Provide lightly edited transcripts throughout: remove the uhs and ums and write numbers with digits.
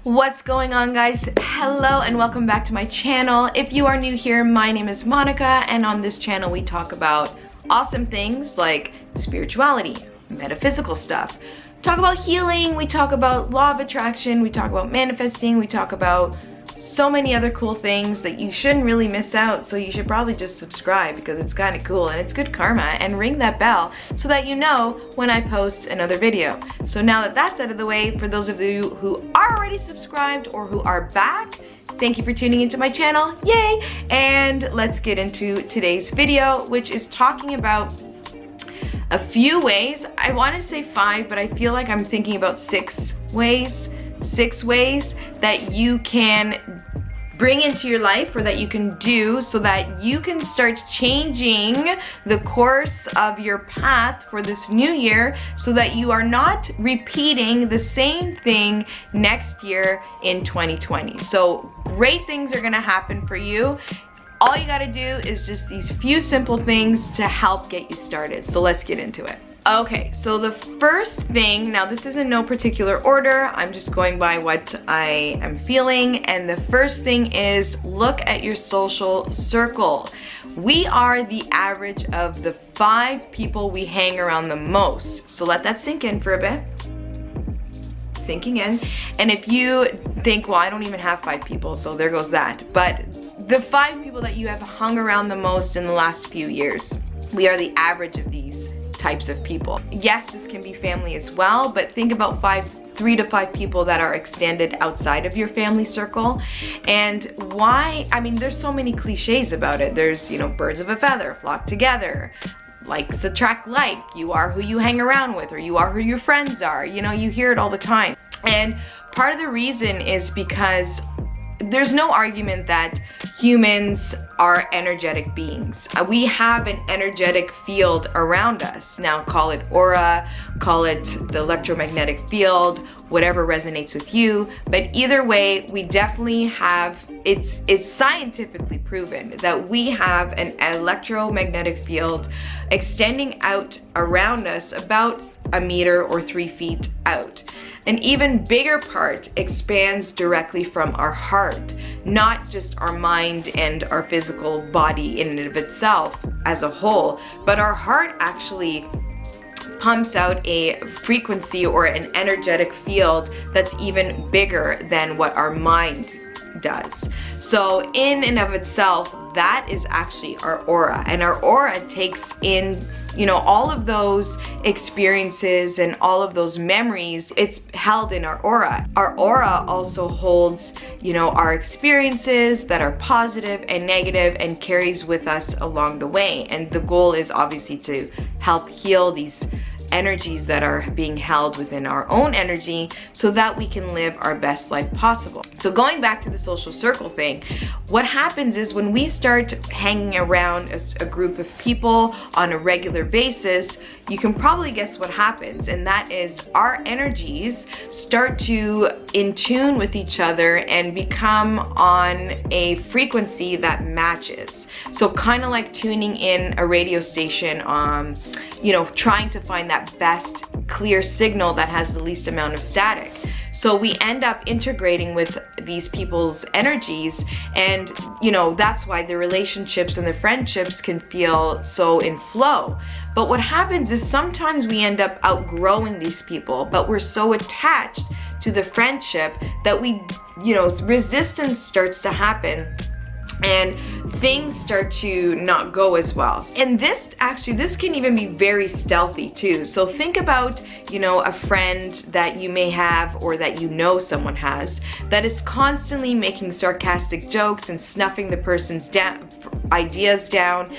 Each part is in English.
What's going on, guys? Hello and welcome back to my channel. If you are new here, my name is Monica, and on this channel we talk about awesome things like spirituality, metaphysical stuff, talk about healing, we talk about law of attraction, we talk about manifesting, we talk about so many other cool things that you shouldn't really miss out. So you should probably just subscribe because it's kind of cool and it's good karma, and ring that bell so that you know when I post another video. So now that that's out of the way, for those of you who are already subscribed or who are back, thank you for tuning into my channel, yay! And let's get into today's video, which is talking about a few ways. I want to say 5, but I feel like I'm thinking about 6 ways that you can bring into your life, or that you can do, so that you can start changing the course of your path for this new year, so that you are not repeating the same thing next year in 2020. So great things are gonna happen for you. All you gotta do is just these few simple things to help get you started. So let's get into it. Okay, so the first thing, now this is in no particular order, I'm just going by what I am feeling, and the first thing is look at your social circle. We are the average of the 5 people we hang around the most. So let that sink in for a bit. Sinking in. And if you think, well, I don't even have 5 people, so there goes that. But the 5 people that you have hung around the most in the last few years, we are the average of these types of people. Yes, this can be family as well, but think about 3 to 5 people that are extended outside of your family circle. And why? I mean, there's so many cliches about it. There's, you know, birds of a feather flock together. Likes attract like. You are who you hang around with, or you are who your friends are. You know, you hear it all the time. And part of the reason is because there's no argument that humans are energetic beings. We have an energetic field around us. Now call it aura, call it the electromagnetic field, whatever resonates with you. But either way, we definitely have, it's scientifically proven that we have an electromagnetic field extending out around us about 1 meter or 3 feet out. An even bigger part expands directly from our heart, not just our mind and our physical body in and of itself as a whole, but our heart actually pumps out a frequency or an energetic field that's even bigger than what our mind does. So in and of itself, that is actually our aura, and our aura takes in, you know, all of those experiences and all of those memories. It's held in our aura. Our aura also holds, you know, our experiences that are positive and negative, and carries with us along the way. And the goal is obviously to help heal these energies that are being held within our own energy, so that we can live our best life possible. So going back to the social circle thing, what happens is when we start hanging around a group of people on a regular basis, you can probably guess what happens, and that is our energies start to in tune with each other and become on a frequency that matches. So kind of like tuning in a radio station, you know, trying to find that best clear signal that has the least amount of static. So we end up integrating with these people's energies, and you know, that's why the relationships and the friendships can feel so in flow. But what happens is sometimes we end up outgrowing these people, but we're so attached to the friendship that we, you know, resistance starts to happen, and things start to not go as well. And this can even be very stealthy too. So think about, you know, a friend that you may have, or that you know someone has, that is constantly making sarcastic jokes and snuffing the person's ideas down.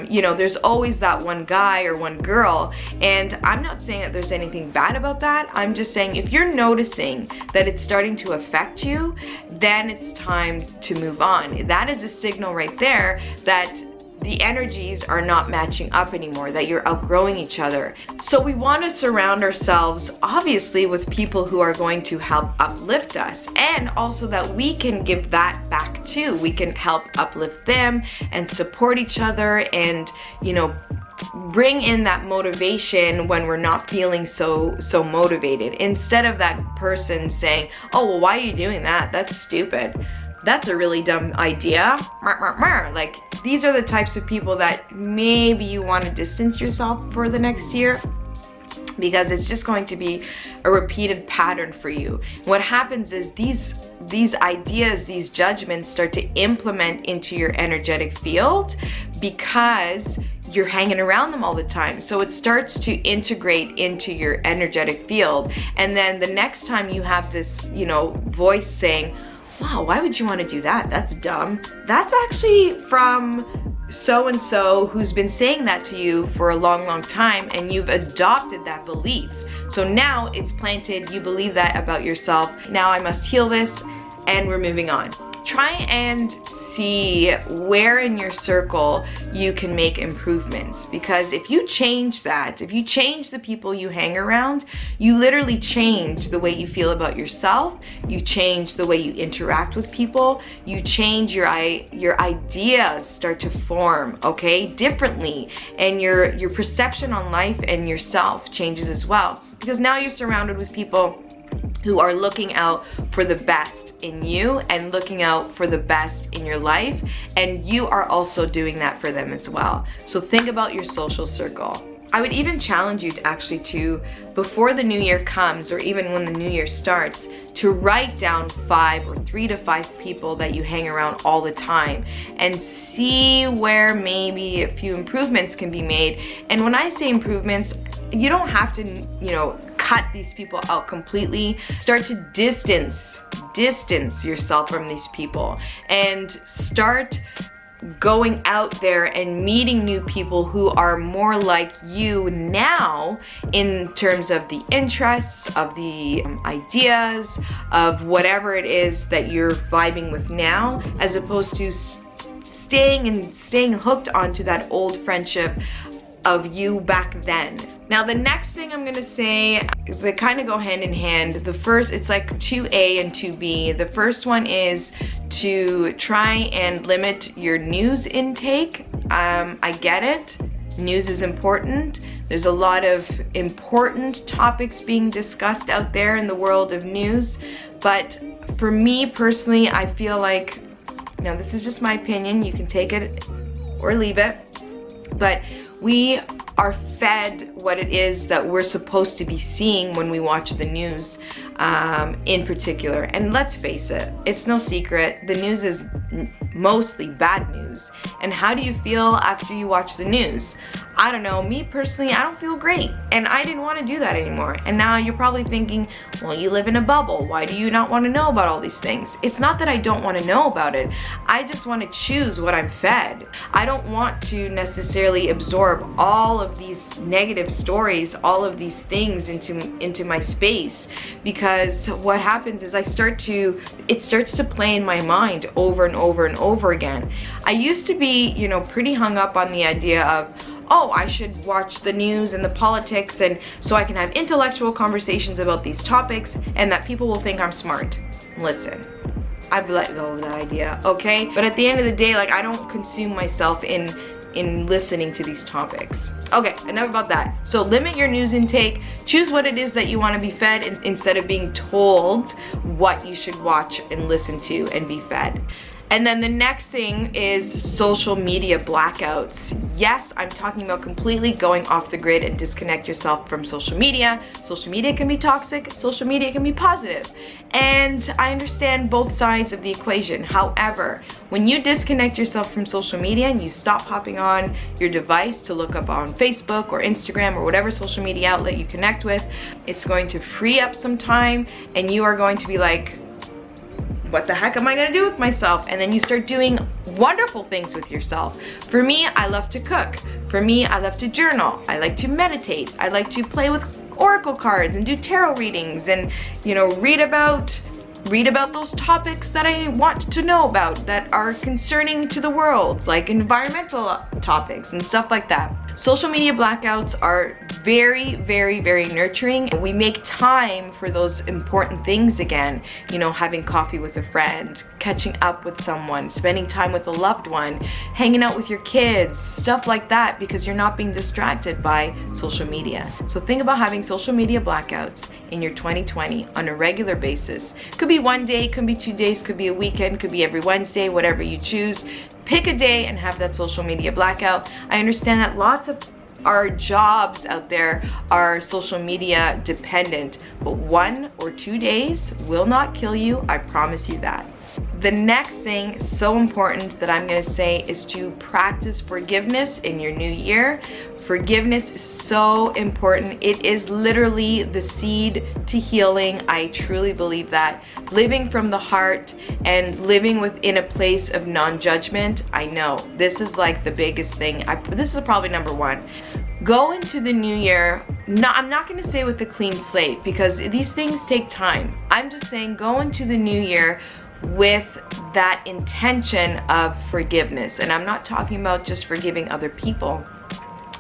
You know, there's always that one guy or one girl, and I'm not saying that there's anything bad about that. I'm just saying if you're noticing that it's starting to affect you, then it's time to move on. That is a signal right there that the energies are not matching up anymore, that you're outgrowing each other. So we want to surround ourselves obviously with people who are going to help uplift us, and also that we can give that back too. We can help uplift them and support each other, and, you know, bring in that motivation when we're not feeling so motivated, instead of that person saying, oh, well, why are you doing that? That's stupid. That's a really dumb idea. Like, these are the types of people that maybe you want to distance yourself for the next year, because it's just going to be a repeated pattern for you. What happens is these ideas, these judgments start to implement into your energetic field because you're hanging around them all the time. So it starts to integrate into your energetic field. And then the next time you have this, you know, voice saying, wow, why would you want to do that? That's dumb. That's actually from so-and-so who's been saying that to you for a long time, and you've adopted that belief. So now it's planted, you believe that about yourself. Now I must heal this, and we're moving on. Try and see where in your circle you can make improvements, because if you change that, if you change the people you hang around, you literally change the way you feel about yourself, you change the way you interact with people, you change your ideas start to form, okay, differently, and your perception on life and yourself changes as well, because now you're surrounded with people who are looking out for the best in you and looking out for the best in your life, and you are also doing that for them as well. So think about your social circle. I would even challenge you to actually before the new year comes, or even when the new year starts, to write down 5 or 3 to 5 people that you hang around all the time and see where maybe a few improvements can be made. And when I say improvements, you don't have to, you know, cut these people out completely. Start to distance yourself from these people, and start going out there and meeting new people who are more like you now, in terms of the interests, of the ideas, of whatever it is that you're vibing with now, as opposed to staying hooked onto that old friendship of you back then. Now the next thing I'm gonna say, they kind of go hand in hand. The first, it's like 2A and 2B. The first one is to try and limit your news intake. I get it. News is important. There's a lot of important topics being discussed out there in the world of news. But for me personally, I feel like, now this is just my opinion, you can take it or leave it, but we are fed what it is that we're supposed to be seeing when we watch the news, in particular. And let's face it, it's no secret, the news is mostly bad news. And how do you feel after you watch the news? I don't know, me personally, I don't feel great, and I didn't want to do that anymore. And now you're probably thinking, well, you live in a bubble, why do you not want to know about all these things? It's not that I don't want to know about it, I just want to choose what I'm fed. I don't want to necessarily absorb all of these negative stories, all of these things into my space, because what happens is it starts to play in my mind over and over and over again. I used to be, you know, pretty hung up on the idea of, oh, I should watch the news and the politics, and so I can have intellectual conversations about these topics, and that people will think I'm smart. Listen, I've let go of that idea, okay? But at the end of the day, like, I don't consume myself in listening to these topics. Okay, enough about that. So limit your news intake, choose what it is that you want to be fed instead of being told what you should watch and listen to and be fed. And then the next thing is social media blackouts. Yes, I'm talking about completely going off the grid and disconnect yourself from social media. Social media can be toxic, social media can be positive. And I understand both sides of the equation. However, when you disconnect yourself from social media and you stop hopping on your device to look up on Facebook or Instagram or whatever social media outlet you connect with, it's going to free up some time, and you are going to be like, what the heck am I gonna do with myself? And then you start doing wonderful things with yourself. For me, I love to cook. For me, I love to journal. I like to meditate. I like to play with oracle cards and do tarot readings, and, you know, read about those topics that I want to know about that are concerning to the world, like environmental topics and stuff like that. Social media blackouts are very, very, very nurturing. We make time for those important things again. You know, having coffee with a friend, catching up with someone, spending time with a loved one, hanging out with your kids, stuff like that, because you're not being distracted by social media. So think about having social media blackouts in your 2020 on a regular basis. Could be one day, could be 2 days, could be a weekend, could be every Wednesday, whatever you choose. Pick a day and have that social media blackout. I understand that lots of our jobs out there are social media dependent, but 1 or 2 days will not kill you, I promise you that. The next thing, so important, that I'm gonna say is to practice forgiveness in your new year. Forgiveness is so important. It is literally the seed to healing. I truly believe that. Living from the heart and living within a place of non-judgment, I know this is like the biggest thing. This is probably number 1. Go into the new year, I'm not gonna say with a clean slate, because these things take time. I'm just saying go into the new year with that intention of forgiveness. And I'm not talking about just forgiving other people.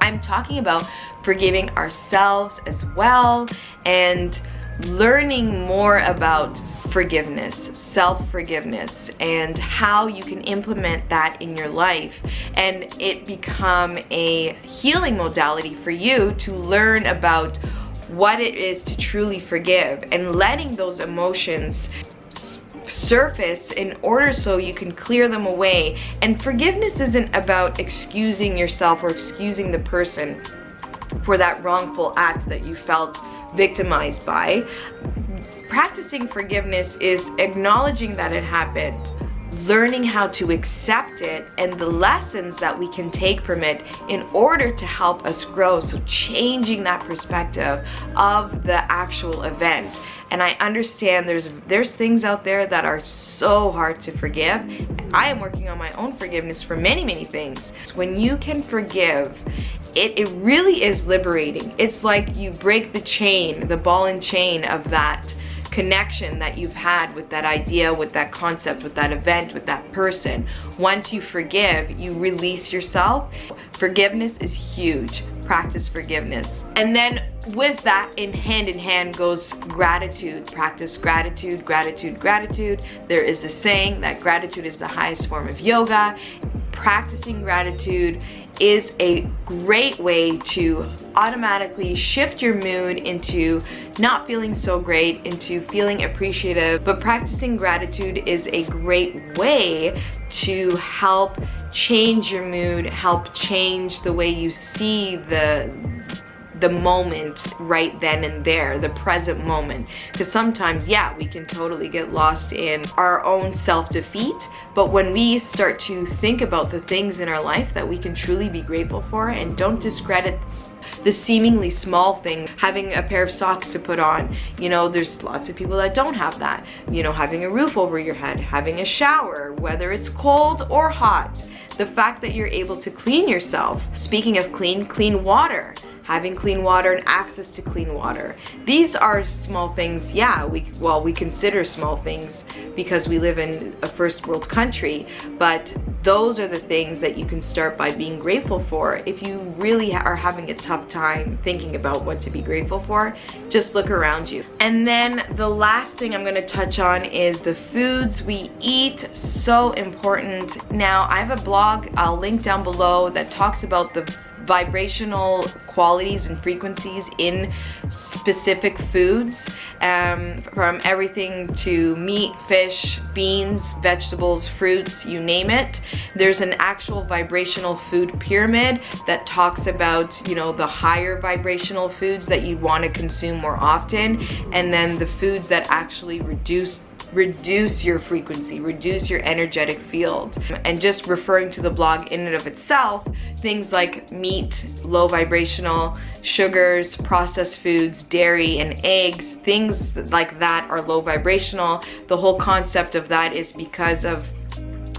I'm talking about forgiving ourselves as well, and learning more about forgiveness, self-forgiveness, and how you can implement that in your life and it become a healing modality for you to learn about what it is to truly forgive, and letting those emotions surface in order so you can clear them away. And forgiveness isn't about excusing yourself or excusing the person for that wrongful act that you felt victimized by. Practicing forgiveness is acknowledging that it happened, learning how to accept it, and the lessons that we can take from it in order to help us grow. So changing that perspective of the actual event. And I understand there's things out there that are so hard to forgive. I am working on my own forgiveness for many, many things. When you can forgive, it really is liberating. It's like you break the chain, the ball and chain of that connection that you've had with that idea, with that concept, with that event, with that person. Once you forgive, you release yourself. Forgiveness is huge. Practice forgiveness. And then with that, in hand goes gratitude. Practice gratitude, gratitude, gratitude. There is a saying that gratitude is the highest form of yoga. Practicing gratitude is a great way to automatically shift your mood into not feeling so great, into feeling appreciative. But practicing gratitude is a great way to help change your mood, help change the way you see the moment right then and there, the present moment. Because sometimes, yeah, we can totally get lost in our own self-defeat, but when we start to think about the things in our life that we can truly be grateful for, and don't discredit the seemingly small thing, having a pair of socks to put on. You know, there's lots of people that don't have that. You know, having a roof over your head, having a shower, whether it's cold or hot. The fact that you're able to clean yourself. Speaking of clean water. Having clean water and access to clean water. These are small things, yeah, we consider small things because we live in a first world country, but those are the things that you can start by being grateful for. If you really are having a tough time thinking about what to be grateful for, just look around you. And then the last thing I'm gonna touch on is the foods we eat. So important. Now, I have a blog, I'll link down below, that talks about the vibrational qualities and frequencies in specific foods, from everything to meat, fish, beans, vegetables, fruits, you name it. There's an actual vibrational food pyramid that talks about, you know, the higher vibrational foods that you want to consume more often, and then the foods that actually reduce your frequency, reduce your energetic field. And just referring to the blog in and of itself, things like meat, low vibrational, sugars, processed foods, dairy, and eggs, things like that are low vibrational. The whole concept of that is because of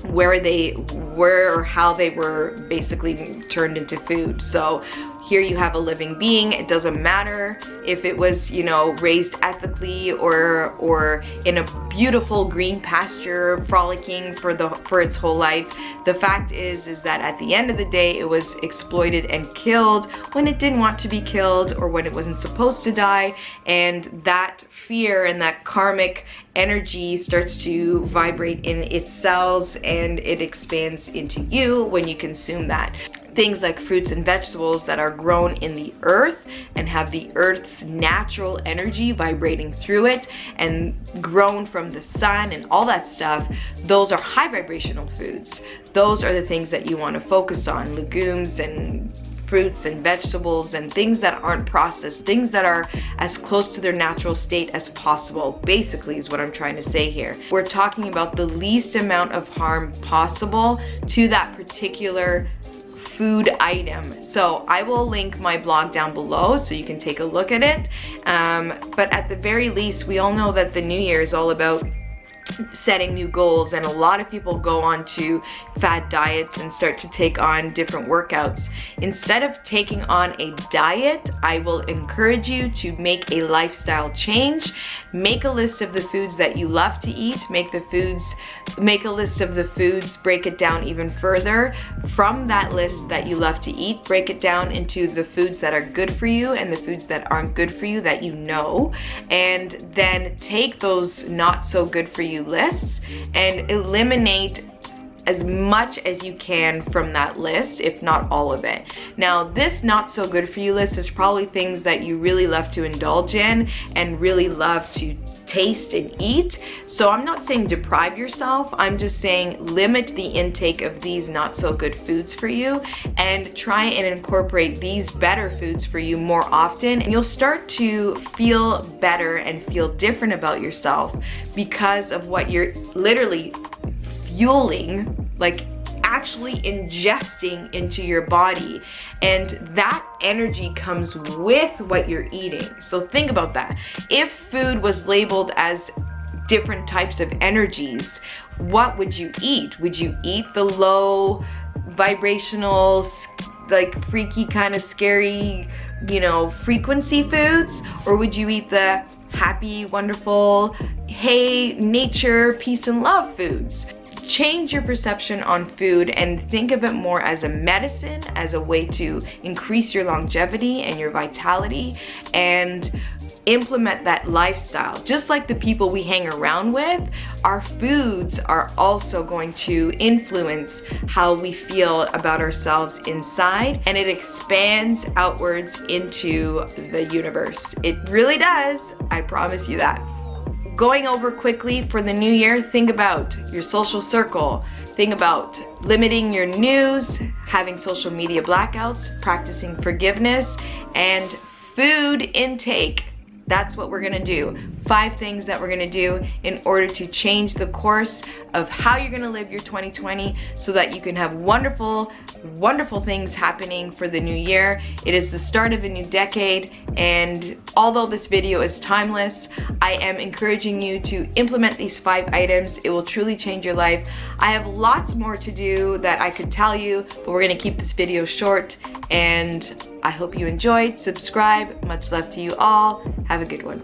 where they were or how they were basically turned into food. So here you have a living being. It doesn't matter if it was, you know, raised ethically or in a beautiful green pasture frolicking for its whole life. The fact is that at the end of the day, it was exploited and killed when it didn't want to be killed or when it wasn't supposed to die. And that fear and that karmic energy starts to vibrate in its cells, and it expands into you when you consume that. Things like fruits and vegetables that are grown in the earth and have the earth's natural energy vibrating through it and grown from the sun and all that stuff, those are high vibrational foods. Those are the things that you want to focus on. Legumes and fruits and vegetables and things that aren't processed, things that are as close to their natural state as possible, basically, is what I'm trying to say here. We're talking about the least amount of harm possible to that particular food item. So I will link my blog down below so you can take a look at it. But at the very least, we all know that the new year is all about setting new goals, and a lot of people go on to fad diets and start to take on different workouts. Instead of taking on a diet, I will encourage you to make a lifestyle change. Make a list of the foods that you love to eat. Make a list of the foods, break it down even further. From that list that you love to eat, break it down into the foods that are good for you and the foods that aren't good for you that you know, and then take those not so good for you lists and eliminate as much as you can from that list, if not all of it. Now, this not so good for you list is probably things that you really love to indulge in and really love to taste and eat. So I'm not saying deprive yourself, I'm just saying limit the intake of these not so good foods for you and try and incorporate these better foods for you more often. And you'll start to feel better and feel different about yourself because of what you're literally fueling, like actually ingesting into your body, and that energy comes with what you're eating. So think about that. If food was labeled as different types of energies, what would you eat? Would you eat the low vibrational, like freaky kind of scary, you know, frequency foods, or would you eat the happy, wonderful, hey, nature, peace and love foods? Change your perception on food and think of it more as a medicine, as a way to increase your longevity and your vitality, and implement that lifestyle. Just like the people we hang around with, our foods are also going to influence how we feel about ourselves inside, and it expands outwards into the universe. It really does, I promise you that. Going over quickly for the new year, think about your social circle. Think about limiting your news, having social media blackouts, practicing forgiveness, and food intake. That's what we're gonna do. 5 things that we're gonna do in order to change the course of how you're gonna live your 2020 so that you can have wonderful, wonderful things happening for the new year. It is the start of a new decade, and although this video is timeless, I am encouraging you to implement these 5 items. It will truly change your life. I have lots more to do that I could tell you, but we're gonna keep this video short, and I hope you enjoyed. Subscribe. Much love to you all. Have a good one.